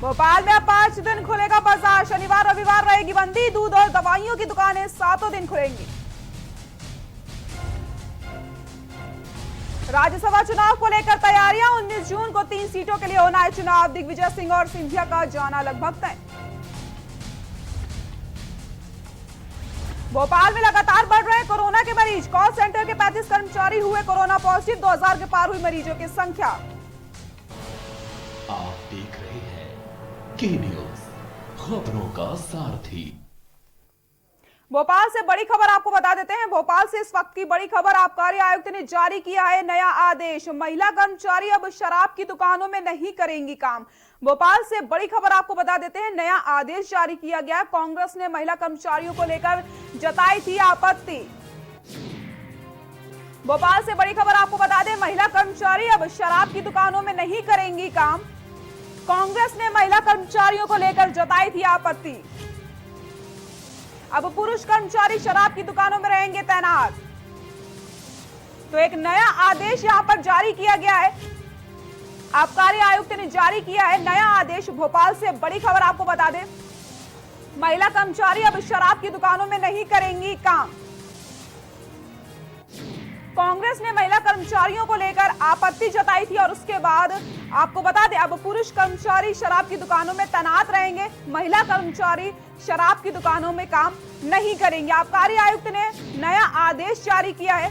भोपाल में अब 5 दिन खुलेगा बाजार। शनिवार रविवार रहेगी बंदी। दूध और दवाइयों की दुकानें 7 दिन खुलेंगी। राज्यसभा चुनाव को लेकर तैयारियां। 19 जून को 3 सीटों के लिए होना है चुनाव। दिग्विजय सिंह और सिंधिया का जाना लगभग तय। भोपाल में लगातार बढ़ रहे कोरोना के मरीज। कॉल सेंटर के 35 कर्मचारी हुए कोरोना पॉजिटिव। 2000 के पार हुई मरीजों की संख्या। आप देख रहे हैं के न्यूज, खबरों का सारथी। भोपाल से बड़ी खबर आपको बता देते हैं। भोपाल से इस वक्त की बड़ी खबर। आबकारी आयुक्त ने जारी किया है नया आदेश। महिला कर्मचारी अब शराब की दुकानों में नहीं करेंगी काम। भोपाल से बड़ी खबर आपको बता देते हैं। नया आदेश जारी किया गया। कांग्रेस ने महिला कर्मचारियों को लेकर जताई थी आपत्ति। भोपाल से बड़ी खबर आपको बता दें, महिला कर्मचारी अब शराब की दुकानों में नहीं करेंगी काम। कांग्रेस ने महिला कर्मचारियों को लेकर जताई थी आपत्ति। अब पुरुष कर्मचारी शराब की दुकानों में रहेंगे तैनात। तो एक नया आदेश यहां पर जारी किया गया है। आबकारी आयुक्त ने जारी किया है नया आदेश। भोपाल से बड़ी खबर आपको बता दें, महिला कर्मचारी अब शराब की दुकानों में नहीं करेंगी काम। कांग्रेस ने महिला कर्मचारियों को लेकर आपत्ति जताई थी और उसके बाद आपको बता दें, अब पुरुष कर्मचारी शराब की दुकानों में तैनात रहेंगे। महिला कर्मचारी शराब की दुकानों में काम नहीं करेंगे। आबकारी आयुक्त ने नया आदेश जारी किया है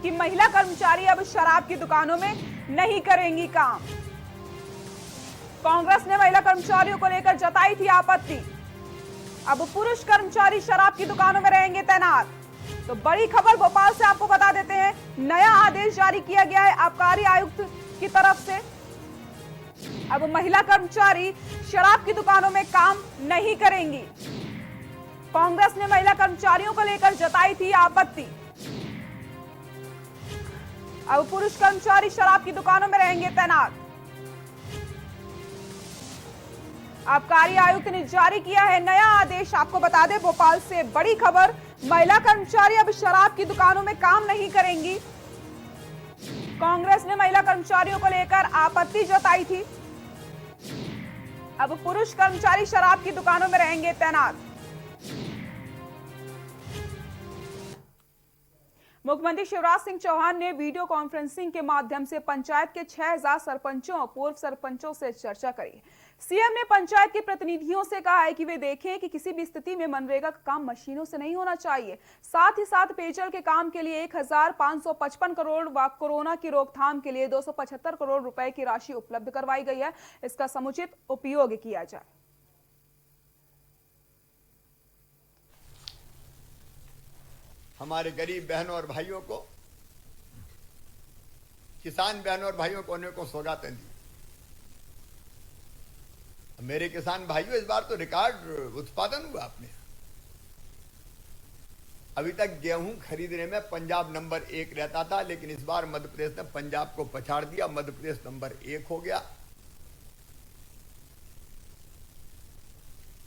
कि महिला कर्मचारी अब शराब की दुकानों में नहीं करेंगी काम। कांग्रेस ने महिला कर्मचारियों को लेकर जताई थी आपत्ति। अब पुरुष कर्मचारी शराब की दुकानों में रहेंगे तैनात। तो बड़ी खबर भोपाल से आपको बता देते हैं, नया आदेश जारी किया गया है आबकारी आयुक्त की तरफ से। अब महिला कर्मचारी शराब की दुकानों में काम नहीं करेंगी। कांग्रेस ने महिला कर्मचारियों को लेकर जताई थी आपत्ति। अब पुरुष कर्मचारी शराब की दुकानों में रहेंगे तैनात। आबकारी आयुक्त ने जारी किया है नया आदेश। आपको बता दें, भोपाल से बड़ी खबर, महिला कर्मचारी अब शराब की दुकानों में काम नहीं करेंगी। कांग्रेस ने महिला कर्मचारियों को लेकर आपत्ति जताई थी। अब पुरुष कर्मचारी शराब की दुकानों में रहेंगे तैनात। मुख्यमंत्री शिवराज सिंह चौहान ने वीडियो कॉन्फ्रेंसिंग के माध्यम से पंचायत के 6000 सरपंचों और पूर्व सरपंचों से चर्चा करी। सीएम ने पंचायत के प्रतिनिधियों से कहा है कि वे देखें कि किसी भी स्थिति में मनरेगा का काम मशीनों से नहीं होना चाहिए। साथ ही साथ पेयजल के काम के लिए 1555 करोड़ व कोरोना की रोकथाम के लिए 275 करोड़ रुपए की राशि उपलब्ध करवाई गई है। इसका समुचित उपयोग किया जाए। हमारे गरीब बहनों और भाइयों को, किसान बहनों और भाइयों को अनेकों सौगातें दी। मेरे किसान भाइयों, इस बार तो रिकॉर्ड उत्पादन हुआ अपने। अभी तक गेहूं खरीदने में पंजाब नंबर 1 रहता था, लेकिन इस बार मध्य प्रदेश ने पंजाब को पछाड़ दिया। मध्य प्रदेश नंबर 1 हो गया।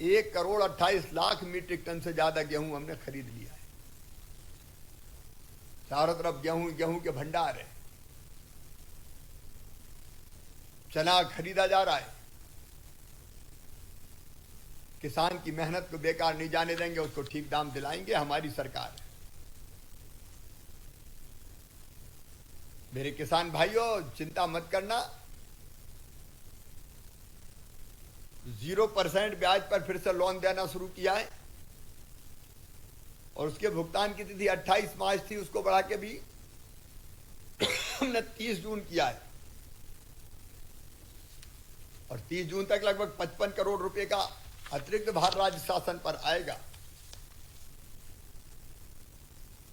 1,28,00,000 मीट्रिक टन से ज्यादा गेहूं हमने खरीद लिया है। चारों तरफ गेहूं के भंडार है। चना खरीदा जा रहा है। किसान की मेहनत को बेकार नहीं जाने देंगे, उसको ठीक दाम दिलाएंगे। हमारी सरकार है। मेरे किसान भाइयों, चिंता मत करना। 0% ब्याज पर फिर से लोन देना शुरू किया है और उसके भुगतान की तिथि 28 मार्च थी, उसको बढ़ा के भी हमने 30 जून किया है और 30 जून तक लगभग 55 करोड़ रुपए का अतिरिक्त भार राज्य शासन पर आएगा।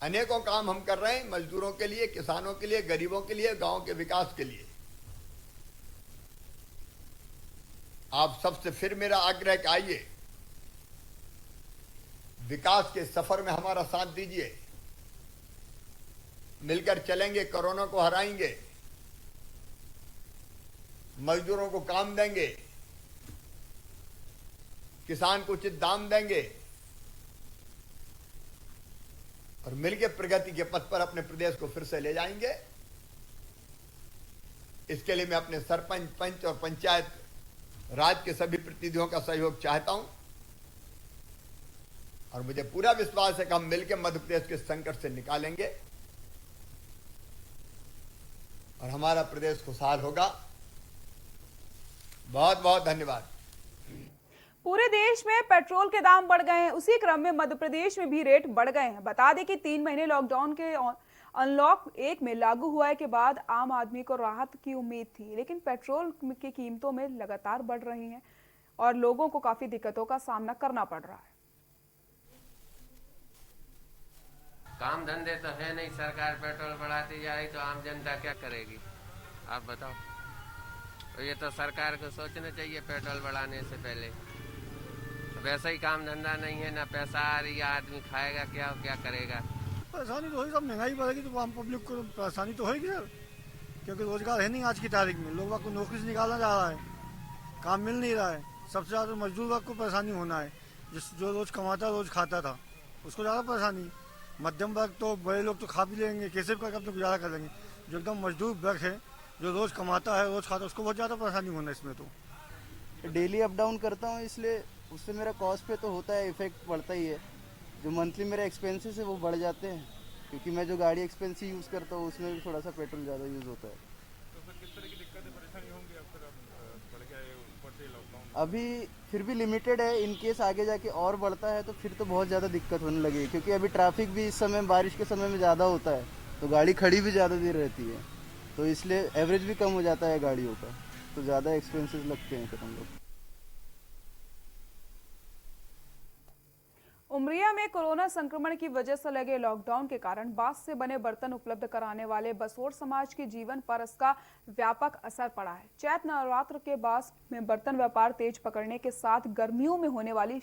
अनेकों काम हम कर रहे हैं, मजदूरों के लिए, किसानों के लिए, गरीबों के लिए, गांव के विकास के लिए। आप सबसे फिर मेरा आग्रह कि आइए, विकास के सफर में हमारा साथ दीजिए। मिलकर चलेंगे, कोरोना को हराएंगे, मजदूरों को काम देंगे, किसान को उचित दाम देंगे और मिलकर प्रगति के पथ पर अपने प्रदेश को फिर से ले जाएंगे। इसके लिए मैं अपने सरपंच, पंच और पंचायत राज्य के सभी प्रतिनिधियों का सहयोग चाहता हूं और मुझे पूरा विश्वास है कि हम मिलकर मध्य प्रदेश के संकट से निकालेंगे और हमारा प्रदेश खुशहाल होगा। बहुत बहुत धन्यवाद। पूरे देश में पेट्रोल के दाम बढ़ गए हैं, उसी क्रम में मध्य प्रदेश में भी रेट बढ़ गए हैं। बता दें कि 3 महीने लॉकडाउन के अनलॉक 1 में लागू हुआ के बाद आम आदमी को राहत की उम्मीद थी, लेकिन पेट्रोल की कीमतों में लगातार बढ़ रही हैं और लोगों को काफी दिक्कतों का सामना करना पड़ रहा है। काम धंधे तो है नहीं, सरकार पेट्रोल बढ़ाती जा रही तो आम जनता क्या करेगी, आप बताओ। तो ये तो सरकार को सोचना चाहिए पेट्रोल बढ़ाने से पहले। वैसे ही काम धंधा नहीं है, ना पैसा आ रही है, आदमी खाएगा क्या करेगा। परेशानी तो होगी, सब महंगाई बढ़ेगी तो आम पब्लिक को परेशानी तो होगी यार, क्योंकि रोजगार है नहीं आज की तारीख में। लोगों को नौकरी से निकालना जा रहा है, काम मिल नहीं रहा है। सबसे ज़्यादा मजदूर वर्ग को परेशानी होना है, जो रोज कमाता रोज खाता था उसको ज़्यादा परेशानी। मध्यम वर्ग तो बड़े लोग तो खा भी लेंगे, कैसे भी करके अपना गुजारा कर लेंगे। जो एकदम मजदूर वर्ग है, जो रोज कमाता है रोज खाता है, उसको बहुत ज़्यादा परेशानी होना है इसमें। तो डेली अप डाउन करता हूँ, इसलिए उससे मेरा कॉस्ट पे तो होता है, इफेक्ट पड़ता ही है। जो मंथली मेरे एक्सपेंसेस है वो बढ़ जाते हैं, क्योंकि मैं जो गाड़ी एक्सपेंस यूज़ करता हूँ उसमें भी थोड़ा सा पेट्रोल ज़्यादा यूज़ होता है। तो फिर किस तरह की दिक्कतें परेशानी होंगी अब फिर बढ़ गया है ऊपर से लॉकडाउन? अभी फिर भी लिमिटेड है, इन केस आगे जाके और बढ़ता है तो फिर तो बहुत ज़्यादा दिक्कत होने लगेगी, क्योंकि अभी ट्रैफिक भी इस समय बारिश के समय में ज़्यादा होता है, तो गाड़ी खड़ी भी ज़्यादा देर रहती है, तो इसलिए एवरेज भी कम हो जाता है गाड़ियों का, तो ज़्यादा एक्सपेंसेस लगते हैं फिर हम लोग। उमरिया में कोरोना संक्रमण की वजह से लगे लॉकडाउन के कारण बांस से बने बर्तन उपलब्ध कराने वाले बसोर समाज के जीवन पर इसका व्यापक असर पड़ा है। चैत नवरात्र के बांस में बर्तन व्यापार तेज पकड़ने के साथ गर्मियों में होने वाली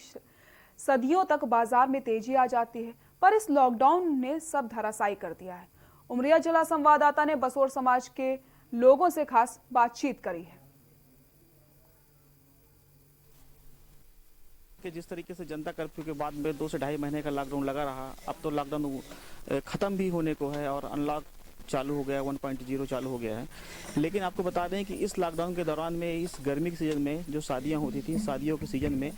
सदियों तक बाजार में तेजी आ जाती है, पर इस लॉकडाउन ने सब धराशायी कर दिया है। उमरिया जिला संवाददाता ने बसोर समाज के लोगों से खास बातचीत करी है। कि जिस तरीके से जनता कर्फ्यू के बाद में 2 से ढाई महीने का लॉकडाउन लगा रहा, अब तो लॉकडाउन ख़त्म भी होने को है और अनलॉक चालू हो गया, 1.0 चालू हो गया है। लेकिन आपको बता दें कि इस लॉकडाउन के दौरान में, इस गर्मी के सीज़न में जो शादियां होती थी, शादियों के सीज़न में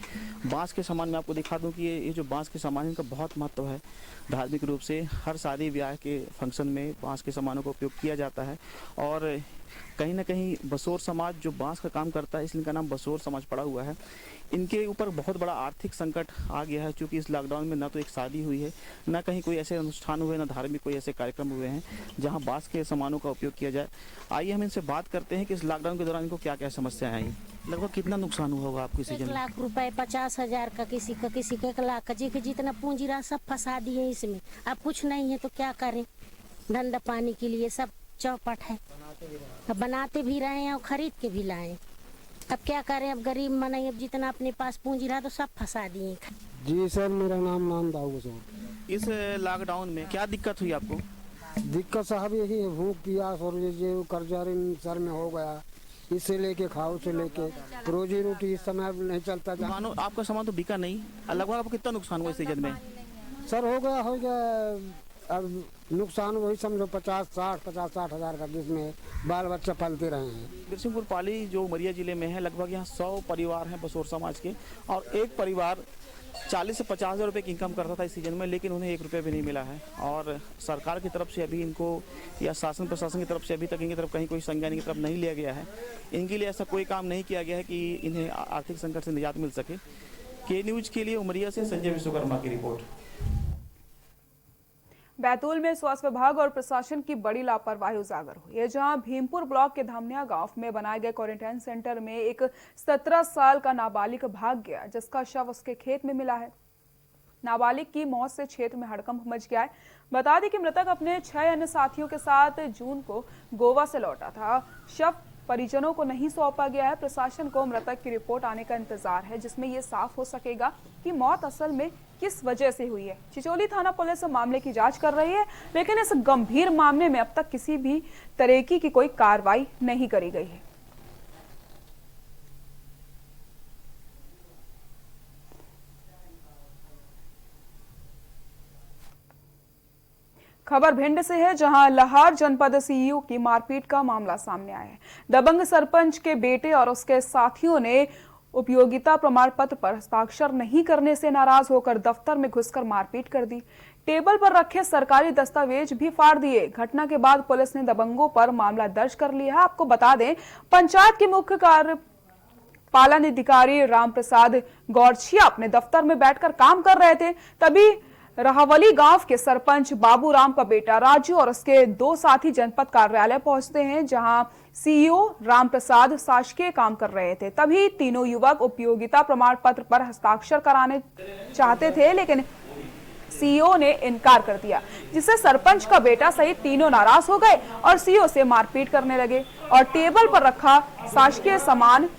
बांस के सामान में आपको दिखा दूं कि ये जो बांस के सामान, इनका बहुत महत्व है धार्मिक रूप से। हर शादी ब्याह के फंक्शन में बांस के सामानों का उपयोग किया जाता है और कहीं ना कहीं बसोर समाज जो बांस का काम करता है, इसलिए इनका नाम बसोर समाज पड़ा हुआ है। इनके ऊपर बहुत बड़ा आर्थिक संकट आ गया है, क्योंकि इस लॉकडाउन में ना तो एक शादी हुई है, ना कहीं कोई ऐसे अनुष्ठान हुए, ना धार्मिक कोई ऐसे कार्यक्रम हुए हैं जहां बांस के सामानों का उपयोग किया जाए। आइए हम इनसे बात करते हैं कि इस लॉकडाउन के दौरान इनको क्या क्या समस्याएं आई। लगभग कितना नुकसान हुआ होगा आपको सीजन 1 लाख रुपए, 50,000 का, किसी का 1 लाख का, जितना पूंजी रहा सब फंसा दिए इसमें। अब कुछ नहीं है तो क्या करें, धंधा पानी के लिए सब चौपट है। अब बनाते भी रहे हैं और खरीद के भी लाए। अब क्या करें, अब गरीब मने, अब जितना अपने पास पूंजी रहा तो सब फंसा दिए। जी सर, मेरा नाम दाऊद सर। इस लॉकडाउन में क्या दिक्कत हुई आपको? दिक्कत साहब यही है, भूख प्यास और ये कर्जा सर में हो गया, इससे लेके खाओ से लेके रोजी रोटी इस समय नहीं चलता। मानो आपका सामान तो बिका नहीं, लगभग आपको कितना नुकसान हुआ इस सीजन में? सर हो गया अब नुकसान वही समझो 50-60 हज़ार का, जिसमें बाल बच्चा पालते रहे हैं। बिरसिंहपुर पाली जो उमरिया जिले में है, लगभग यहाँ 100 परिवार हैं बसोर समाज के, और एक परिवार 40 से 50 हज़ार रुपये की इनकम करता था इस सीजन में, लेकिन उन्हें 1 रुपये भी नहीं मिला है। और सरकार की तरफ से अभी इनको, या शासन प्रशासन की तरफ से अभी तक इनकी तरफ कहीं कोई संज्ञान की तरफ नहीं लिया गया है। इनके लिए ऐसा कोई काम नहीं किया गया है कि इन्हें आर्थिक संकट से निजात मिल सके। के न्यूज के लिए उमरिया से संजय विश्वकर्मा की रिपोर्ट। बैतूल में स्वास्थ्य विभाग और प्रशासन की बड़ी लापरवाही उजागर हुई है, जहां भीमपुर ब्लॉक के धामनिया गांव में बनाए गए क्वारंटाइन सेंटर में एक 17 साल का नाबालिग भाग गया, जिसका शव उसके खेत में मिला है। नाबालिग की मौत से क्षेत्र में हड़कंप मच गया है। बता दें कि मृतक अपने 6 अन्य साथियों के साथ जून को गोवा से लौटा था। शव परिजनों को नहीं सौंपा गया है। प्रशासन को मृतक की रिपोर्ट आने का इंतजार है, जिसमें यह साफ हो सकेगा कि मौत असल में किस वजह से हुई है। चिचोली थाना पुलिस मामले की जांच कर रही है, लेकिन इस गंभीर मामले में अब तक किसी भी तरीके की कोई कार्रवाई नहीं करी गई है। खबर भिंड से है, जहां लहार जनपद सीईओ की मारपीट का मामला सामने आया है। दबंग सरपंच के बेटे और उसके साथियों ने उपयोगिता प्रमाण पत्र पर हस्ताक्षर नहीं करने से नाराज होकर दफ्तर में घुसकर मारपीट कर दी। टेबल पर रखे सरकारी दस्तावेज भी फाड़ दिए। घटना के बाद पुलिस ने दबंगों पर मामला दर्ज कर लिया है। आपको बता दें, पंचायत के मुख्य कार्यपालन अधिकारी रामप्रसाद गौरछिया अपने दफ्तर में बैठकर काम कर रहे थे, तभी राहवली गांव के सरपंच बाबूराम का बेटा राजू और उसके 2 साथी जनपद कार्यालय पहुंचते हैं, जहां सीईओ रामप्रसाद शासकीय काम कर रहे थे। तभी तीनों युवक उपयोगिता प्रमाण पत्र पर हस्ताक्षर कराने चाहते थे, लेकिन सीईओ ने इनकार कर दिया, जिससे सरपंच का बेटा सहित तीनों नाराज हो गए और सीईओ से मारपीट करने लगे और टेबल पर रखा शासकीय सामान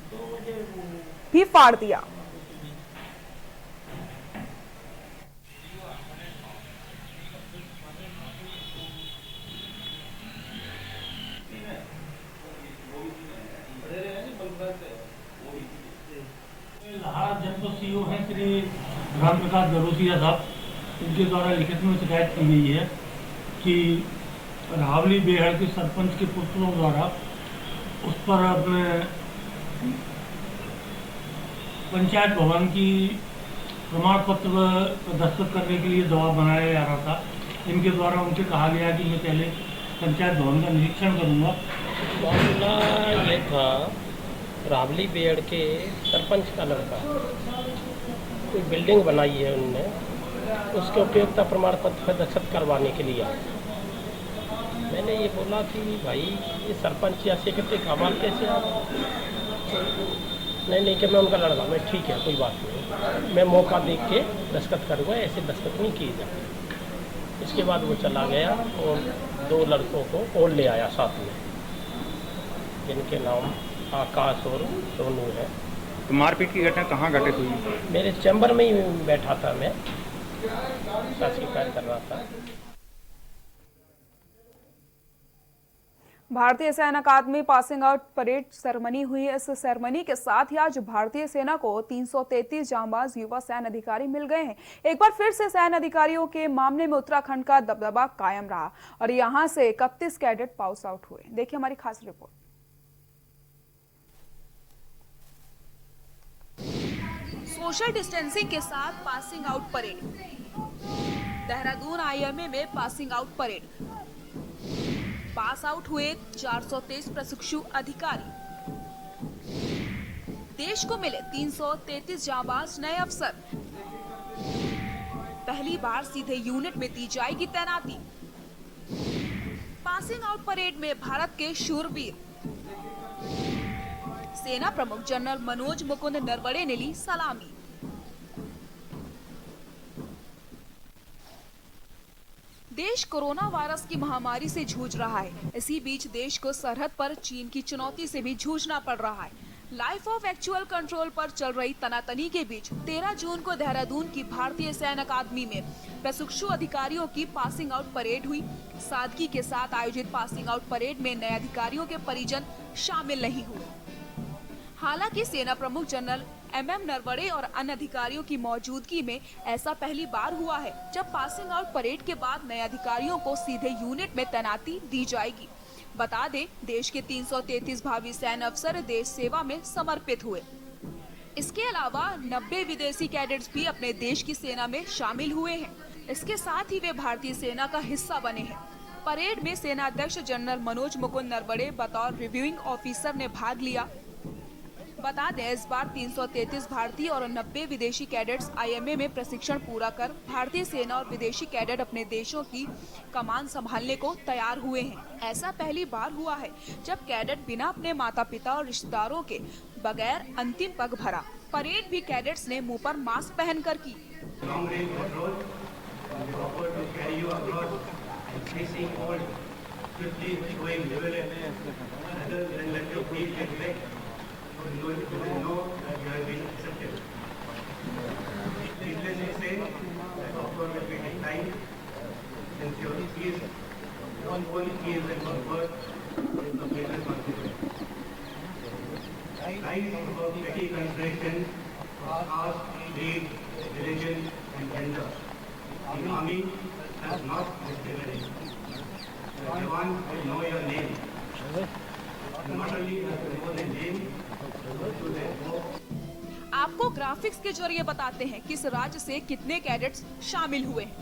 भी फाड़ दिया। लहार जनपद सीईओ हैं श्री रामप्रसाद गौरछिया साहब, इनके द्वारा लिखित में शिकायत की गई है कि रावली बेहड़ के सरपंच के पुत्रों द्वारा उस पर अपने पंचायत भवन की प्रमाण पत्र पर दस्तखत करने के लिए दबाव बनाया जा रहा था। इनके द्वारा उनसे कहा गया कि मैं पहले पंचायत भवन का निरीक्षण करूँगा। मामला ये था, रावली बेहड़ के सरपंच का लड़का कोई बिल्डिंग बनाई है उनने, उसके उपयोगिता प्रमाण पत्र पर दस्तखत करवाने के लिए आया। मैंने ये बोला कि भाई ये सरपंच या सेक्रेटरी का अमाल कैसे आ रहा? नहीं कि मैं उनका लड़का, मैं ठीक है कोई बात नहीं, मैं मौका देख के दस्तखत करूँगा, ऐसे दस्तखत नहीं किए जाते। इसके बाद वो चला गया और 2 लड़कों को और ले आया साथ में, जिनके नाम आकाश और सोनू है। तो मारपीट की घटना कहाँ घटित हुई? मेरे चैम्बर में ही बैठा था, मैं शासकीय कार्य कर रहा था। भारतीय सेना अकादमी पासिंग आउट परेड सेरेमनी हुई। इस सेरेमनी के साथ ही आज भारतीय सेना को 333 जांबाज युवा सैन्य अधिकारी मिल गए हैं। एक बार फिर से सैन्य अधिकारियों के मामले में उत्तराखंड का दबदबा कायम रहा और यहां से 31 कैडेट पास आउट हुए। देखिए हमारी खास रिपोर्ट। सोशल डिस्टेंसिंग के साथ passing out parade. Dehradun IMA में passing out parade. Pass out हुए 423 प्रशिक्षु अधिकारी। देश को मिले 333 जांबाज नए अफसर। पहली बार सीधे यूनिट में दी जाएगी तैनाती। पासिंग आउट परेड में भारत के शूरवीर सेना प्रमुख जनरल मनोज मुकुंद नरवणे ने ली सलामी। देश कोरोना वायरस की महामारी से जूझ रहा है। इसी बीच देश को सरहद पर चीन की चुनौती से भी जूझना पड़ रहा है। लाइफ ऑफ एक्चुअल कंट्रोल पर चल रही तनातनी के बीच 13 जून को देहरादून की भारतीय सैन्य अकादमी में प्रशिक्षु अधिकारियों की पासिंग आउट परेड हुई। सादगी के साथ आयोजित पासिंग आउट परेड में नए अधिकारियों के परिजन शामिल नहीं हुए। हालांकि सेना प्रमुख जनरल MM नरवणे और अन्य अधिकारियों की मौजूदगी में ऐसा पहली बार हुआ है जब पासिंग आउट परेड के बाद नए अधिकारियों को सीधे यूनिट में तैनाती दी जाएगी। बता दें, देश के 333 भावी सैन्य अफसर देश सेवा में समर्पित हुए। इसके अलावा 90 विदेशी कैडेट्स भी अपने देश की सेना में शामिल हुए हैं। इसके साथ ही वे भारतीय सेना का हिस्सा बने हैं। परेड में सेना अध्यक्ष जनरल मनोज मुकुंद नरवणे बतौर रिव्यूइंग ऑफिसर ने भाग लिया। बता दें, इस बार 333 भारतीय और 90 विदेशी कैडेट्स आईएमए में प्रशिक्षण पूरा कर भारतीय सेना और विदेशी कैडेट अपने देशों की कमान संभालने को तैयार हुए हैं। ऐसा पहली बार हुआ है जब कैडेट बिना अपने माता पिता और रिश्तेदारों के बगैर अंतिम पग भरा। परेड भी कैडेट्स ने मुंह पर मास्क पहनकर की। Army has not discriminated. Everyone will know your name. And not only have to know their name, but to their work. आपको ग्राफिक्स के जरिए बताते हैं किस राज्य से कितने कैडेट्स शामिल हुए हैं।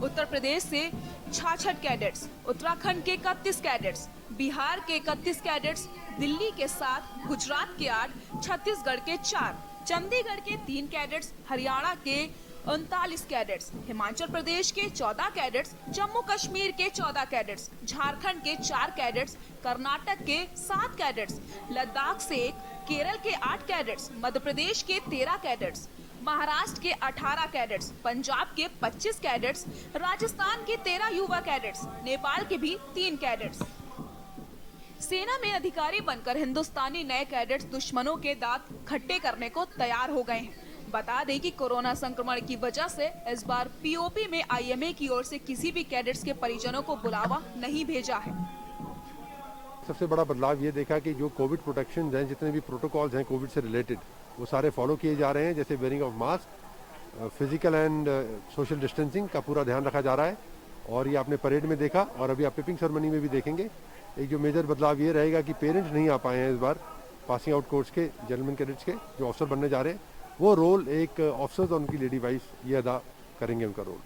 उत्तर प्रदेश से 66 कैडेट्स, उत्तराखंड के 31 कैडेट्स, बिहार के 31 कैडेट्स, दिल्ली के 7, गुजरात के 8, छत्तीसगढ़ के 4, चंडीगढ़ के 3 कैडेट्स, हरियाणा के 39 कैडेट्स, हिमाचल प्रदेश के 14 कैडेट्स, जम्मू कश्मीर के 14 कैडेट्स, झारखंड के 4 कैडेट्स, कर्नाटक के 7 कैडेट्स, लद्दाख से 1, केरल के 8 कैडेट्स, मध्य प्रदेश के 13 कैडेट्स, महाराष्ट्र के 18 कैडेट्स, पंजाब के 25 कैडेट्स, राजस्थान के 13 युवा कैडेट्स, नेपाल के भी 3 कैडेट्स। सेना में अधिकारी बनकर हिंदुस्तानी नए कैडेट्स दुश्मनों के दांत खट्टे करने को तैयार हो गए हैं। बता दें कि कोरोना संक्रमण की वजह से इस बार पीओपी में आईएमए की ओर से किसी भी कैडेट्स के परिजनों को बुलावा नहीं भेजा है। सबसे बड़ा बदलाव ये देखा कि जो कोविड प्रोटेक्शन हैं, जितने भी प्रोटोकॉल्स हैं कोविड से रिलेटेड, वो सारे फॉलो किए जा रहे हैं। जैसे wearing of mask, physical and social distancing का पूरा ध्यान रखा जा रहा है। और ये आपने परेड में देखा और अभी आप पिपिंग सेरेमनी में भी देखेंगे। एक जो मेजर बदलाव ये रहेगा कि पेरेंट्स नहीं आ पाए हैं इस बार पासिंग आउट कोर्स के जेंटलमैन कैडेट्स के जो ऑफिसर बनने जा रहे हैं। वो रोल एक ऑफिसर्स और उनकी लेडी वाइफ ये अदा करेंगे उनका रोल।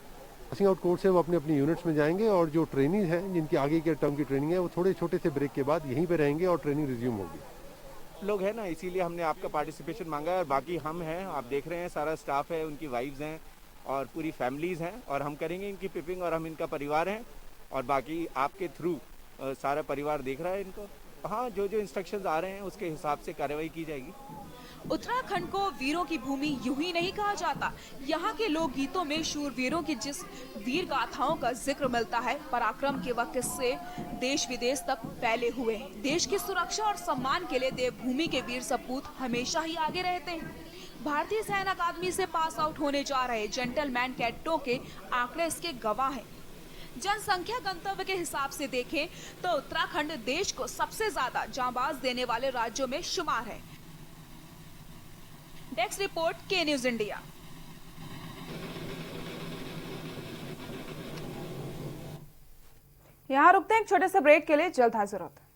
पासिंग आउट कोर्स से वो अपने अपनी यूनिट्स में जाएंगे और जो ट्रेनिंग है, जिनकी आगे के टर्म की ट्रेनिंग है, वो थोड़े छोटे से ब्रेक के बाद यहीं पे रहेंगे और ट्रेनिंग रिज्यूम होगी। लोग हैं ना, इसीलिए हमने आपका पार्टिसिपेशन मांगा है। और बाकी हम हैं, आप देख रहे हैं, सारा स्टाफ है, उनकी वाइफ्स हैं और पूरी फैमिलीज़ हैं और हम करेंगे इनकी पिपिंग और हम इनका परिवार हैं और बाकी आपके थ्रू सारा परिवार देख रहा है इनको। हाँ, जो जो इंस्ट्रक्शंस आ रहे हैं उसके हिसाब से कार्रवाई की जाएगी। उत्तराखंड को वीरों की भूमि यूं ही नहीं कहा जाता। यहाँ के लोक गीतों में शूरवीरों की जिस वीर गाथाओं का जिक्र मिलता है, पराक्रम के वक्त से देश विदेश तक फैले हुए हैं। देश की सुरक्षा और सम्मान के लिए देवभूमि के वीर सपूत हमेशा ही आगे रहते हैं। भारतीय सैन्य अकादमी से पास आउट होने जा रहे जेंटलमैन कैडेटों के आंकड़े इसके गवाह हैं। जनसंख्या गंतव्य के हिसाब से देखें तो उत्तराखंड देश को सबसे ज्यादा जांबाज देने वाले राज्यों में शुमार है। डेस्क रिपोर्ट, के न्यूज इंडिया। यहाँ रुकते हैं एक छोटे से ब्रेक के लिए, जल्द हाजिर होते हैं।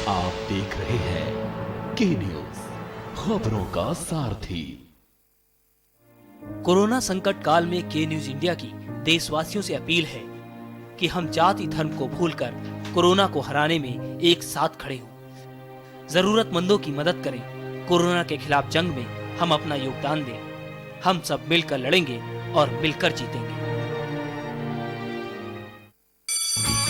आप देख रहे हैं के न्यूज, खबरों का सारथी। कोरोना संकट काल में के न्यूज इंडिया की देशवासियों से अपील है कि हम जाति धर्म को भूलकर कोरोना को हराने में एक साथ खड़े हों। जरूरतमंदों की मदद करें। कोरोना के खिलाफ जंग में हम अपना योगदान दें। हम सब मिलकर लड़ेंगे और मिलकर जीतेंगे।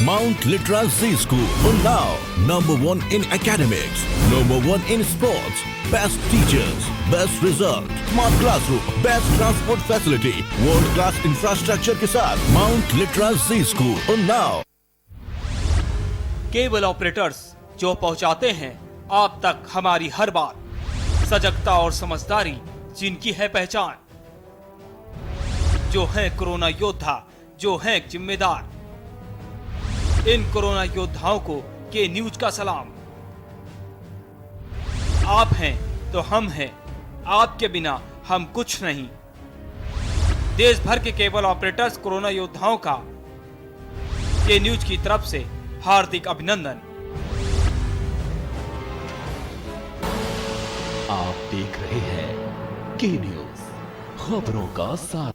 Mount Litra Z School, Unnao, #1 in academics, #1 in sports, best teachers, best result, smart classroom, best transport facility, world class infrastructure के साथ Mount Litra Z School, Unnao। Cable operators जो पहुंचाते हैं आप तक हमारी हर बात, सजगता और समझदारी जिनकी है पहचान, जो है कोरोना योद्धा, जो है जिम्मेदार। इन कोरोना योद्धाओं को के न्यूज का सलाम। आप हैं तो हम हैं, आपके बिना हम कुछ नहीं। देश भर के केबल ऑपरेटर्स कोरोना योद्धाओं का के न्यूज की तरफ से हार्दिक अभिनंदन। आप देख रहे हैं के न्यूज, खबरों का साथ।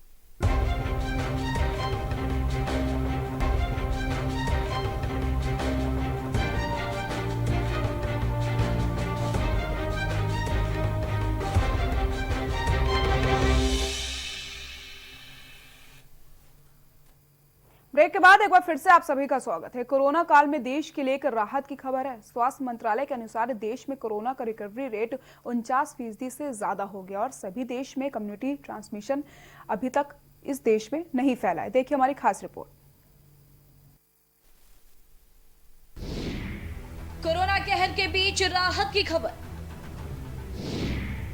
ब्रेक के बाद एक बार फिर से आप सभी का स्वागत है। कोरोना काल में देश के लिए एक राहत की खबर है। स्वास्थ्य मंत्रालय के अनुसार देश में कोरोना का रिकवरी रेट 49% से ज्यादा हो गया और सभी देश में कम्युनिटी ट्रांसमिशन अभी तक इस देश में नहीं फैला है। देखिए हमारी खास रिपोर्ट। कोरोना कहर के बीच राहत की खबर।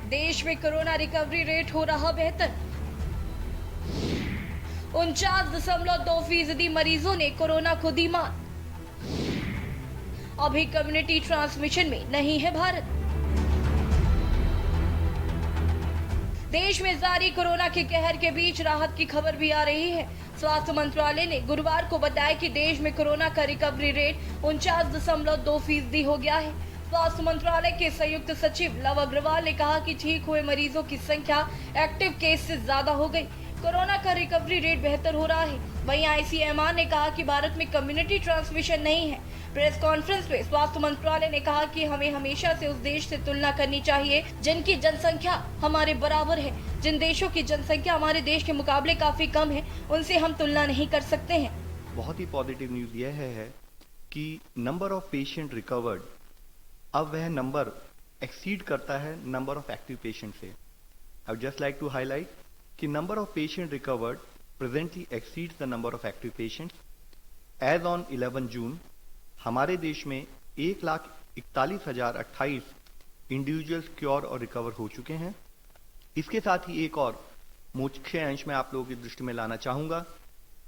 देश में कोरोना रिकवरी रेट हो रहा बेहतर। 49.2% मरीजों ने कोरोना को दी मात। अभी कम्युनिटी ट्रांसमिशन में नहीं है भारत। देश में जारी कोरोना के कहर के बीच राहत की खबर भी आ रही है। स्वास्थ्य मंत्रालय ने गुरुवार को बताया कि देश में कोरोना का रिकवरी रेट 49.2% हो गया है। स्वास्थ्य मंत्रालय के संयुक्त सचिव लव अग्रवाल ने कहा कि ठीक हुए मरीजों की संख्या एक्टिव केस से ज्यादा हो गई। कोरोना का रिकवरी रेट बेहतर हो रहा है। वहीं ICMR ने कहा कि भारत में कम्युनिटी ट्रांसमिशन नहीं है। प्रेस कॉन्फ्रेंस में स्वास्थ्य मंत्रालय ने कहा कि हमें हमेशा से उस देश से तुलना करनी चाहिए जिनकी जनसंख्या हमारे बराबर है। जिन देशों की जनसंख्या हमारे देश के मुकाबले काफी कम है, उनसे हम तुलना नहीं कर सकते हैं। बहुत ही पॉजिटिव न्यूज यह है कि नंबर ऑफ पेशेंट रिकवर्ड, अब वह नंबर एक्सीड करता है नंबर ऑफ एक्टिव पेशेंट से। I would just like to highlight कि number of patient recovered presently exceeds the number of active patients. As on 11 June हमारे देश में 1,41,028 इंडिविजुअल्स क्योर और रिकवर हो चुके हैं। इसके साथ ही एक और मुख्य अंश में आप लोगों की दृष्टि में लाना चाहूंगा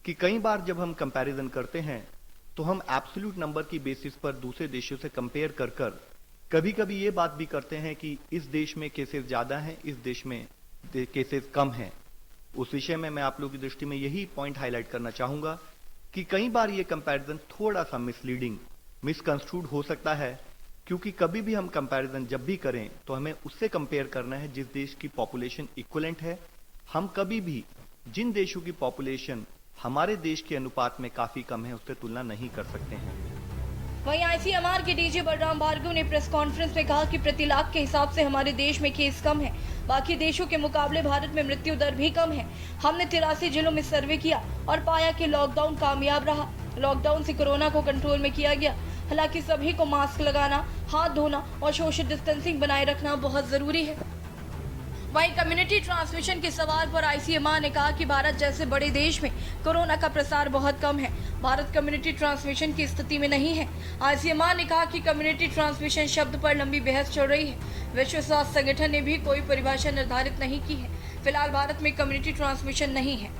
कि कई बार जब हम कंपैरिजन करते हैं तो हम एब्सोल्यूट नंबर की बेसिस पर दूसरे देशों से कंपेयर कर कभी कभी ये बात भी करते हैं कि इस देश में केसेस ज्यादा हैं, इस देश में केसेस कम हैं। उस विषय में मैं आप लोगों की दृष्टि में यही पॉइंट हाईलाइट करना चाहूंगा कि कई बार ये कंपैरिजन थोड़ा सा मिसलीडिंग, मिसकंस्ट्रूड हो सकता है, क्योंकि कभी भी हम कंपैरिजन जब भी करें तो हमें उससे कंपेयर करना है जिस देश की पॉपुलेशन इक्विवेलेंट है। हम कभी भी जिन देशों की पॉपुलेशन हमारे देश के अनुपात में काफी कम है उससे तुलना नहीं कर सकते हैं। वहीं ICMR के डीजी बलराम भार्गव ने प्रेस कॉन्फ्रेंस में कहा कि प्रति लाख के हिसाब से हमारे देश में केस कम है। बाकी देशों के मुकाबले भारत में मृत्यु दर भी कम है। हमने 83 जिलों में सर्वे किया और पाया कि लॉकडाउन कामयाब रहा। लॉकडाउन से कोरोना को कंट्रोल में किया गया। हालांकि सभी को मास्क लगाना, हाथ धोना और सोशल डिस्टेंसिंग बनाए रखना बहुत जरूरी है। वहीं कम्युनिटी ट्रांसमिशन के सवाल पर ICMR ने कहा कि भारत जैसे बड़े देश में कोरोना का प्रसार बहुत कम है। भारत कम्युनिटी ट्रांसमिशन की स्थिति में नहीं है। ICMR ने कहा कि कम्युनिटी ट्रांसमिशन शब्द पर लंबी बहस चल रही है। विश्व स्वास्थ्य संगठन ने भी कोई परिभाषा निर्धारित नहीं की है। फिलहाल भारत में कम्युनिटी ट्रांसमिशन नहीं है।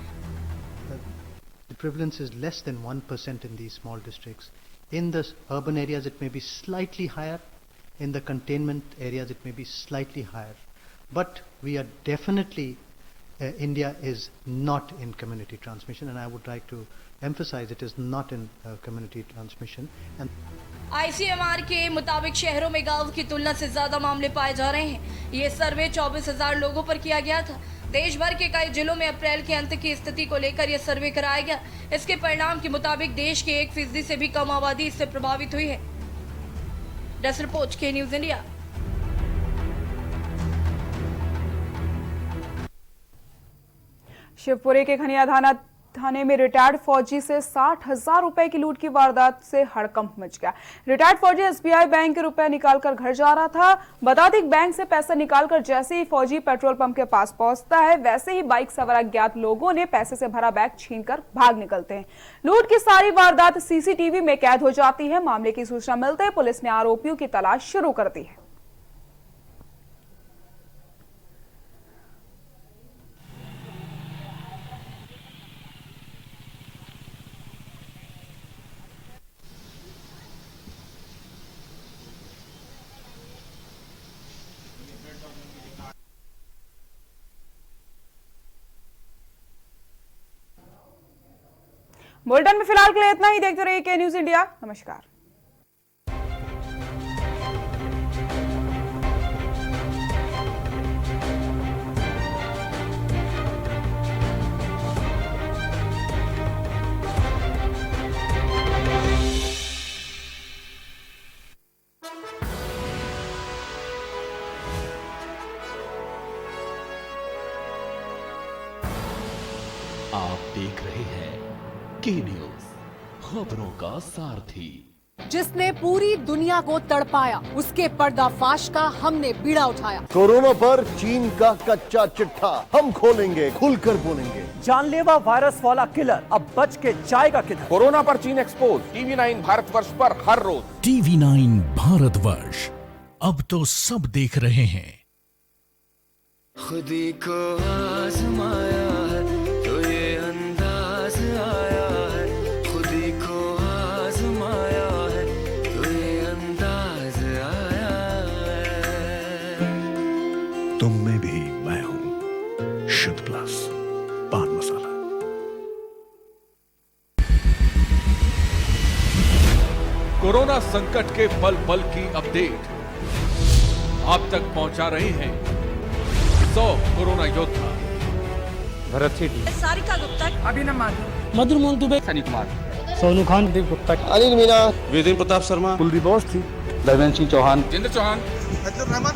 The prevalence is less than 1% in these small districts. In the urban areas it may be slightly higher. In the containment areas it may be slightly higher. But we are definitely, India is not in community transmission, and I would like to emphasize it is not in community transmission. And ICMR के मुताबिक शहरों में गांव की तुलना से ज्यादा मामले पाए जा रहे हैं। ये सर्वे 24,000 लोगों पर किया गया था। देश भर के कई जिलों में अप्रैल के अंत की स्थिति को लेकर यह सर्वे कराया गया। इसके परिणाम के मुताबिक देश के 1% से भी कम आबादी इससे प्रभावित हुई है। डेस्क रिपोर्ट के न्यूज इंडिया। शिवपुरी के खनिया थाने में रिटायर्ड फौजी से 60,000 रुपए की लूट की वारदात से हड़कंप मच गया। रिटायर्ड फौजी SBI बैंक के रुपए निकालकर घर जा रहा था। बता दें बैंक से पैसा निकालकर जैसे ही फौजी पेट्रोल पंप के पास पहुंचता है, वैसे ही बाइक सवार अज्ञात लोगों ने पैसे से भरा बैग छीनकर भाग निकलते हैं। लूट की सारी वारदात CCTV में कैद हो जाती है। मामले की सूचना मिलते ही पुलिस ने आरोपियों की तलाश शुरू कर दी है। बुलेटिन में फिलहाल के लिए इतना ही। देखते रहिए के न्यूज इंडिया। नमस्कार। आप देख रहे हैं के न्यूज, खबरों का सारथी। जिसने पूरी दुनिया को तड़पाया, उसके पर्दाफाश का हमने बीड़ा उठाया। कोरोना पर चीन का कच्चा चिट्ठा हम खोलेंगे, खुलकर बोलेंगे। जानलेवा वायरस वाला किलर अब बच के जाएगा किधर? कोरोना पर चीन एक्सपोज, TV9 भारतवर्ष पर हर रोज। TV9 भारतवर्ष, अब तो सब देख रहे हैं। खुदी को आजमाया है तो ये अंदाज आया है, खुदी को आजमाया है तो ये अंदाज आया है। तुम में भी मैं हूं, शुद्ध प्लस पान मसाला। कोरोना संकट के पल पल की अपडेट आप तक पहुंचा रहे हैं 100 कोरोना योद्धा। भरत सेठी, सारिका गुप्ता, अभिनव माथुर, मधुर मोहन दुबे, सनी कुमार, सोनू खान, दीप गुप्ता, अनिल मीना, वेदिन प्रताप शर्मा, कुलदीप अवस्थी, धर्मेंद्र सिंह चौहान, जिंद्र चौहान,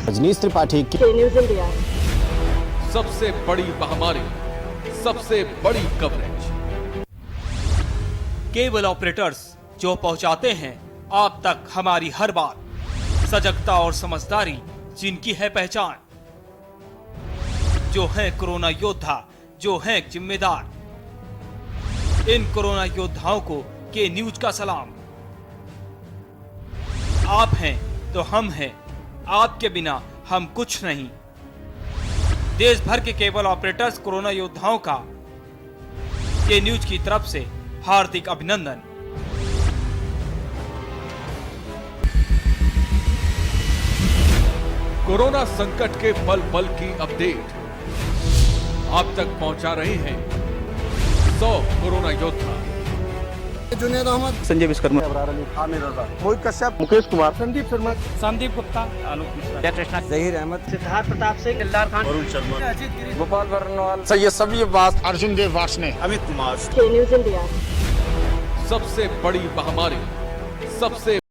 रजनीश त्रिपाठी। News India. सबसे बड़ी महामारी, सबसे बड़ी कवरेज। केबल ऑपरेटर्स जो पहुंचाते हैं आप तक हमारी हर बात, सजगता और समझदारी जिनकी है पहचान, जो है कोरोना योद्धा, जो है जिम्मेदार। इन कोरोना योद्धाओं को के न्यूज का सलाम। आप हैं तो हम हैं, आपके बिना हम कुछ नहीं। देश भर के केबल ऑपरेटर्स कोरोना योद्धाओं का के न्यूज की तरफ से हार्दिक अभिनंदन। कोरोना संकट के पल पल की अपडेट आप तक पहुंचा रहे हैं 100 कोरोना योद्धा। जुनेद अहमद, संजय विश्वकर्मा, आमिर रजा, मोहित कश्यप, मुकेश कुमार, संदीप शर्मा, संदीप गुप्ता, आलोक मिश्रा, जयकृष्णा, जहीर अहमद, सिद्धार्थ प्रताप सिंह, दिलदार खान, वरुण शर्मा, अजीत गिरी, गोपाल वर्णवाल, सैयद सबी अब्बास, अर्जुन देव वासने, अमित कुमार। News India. सबसे बड़ी महामारी, सबसे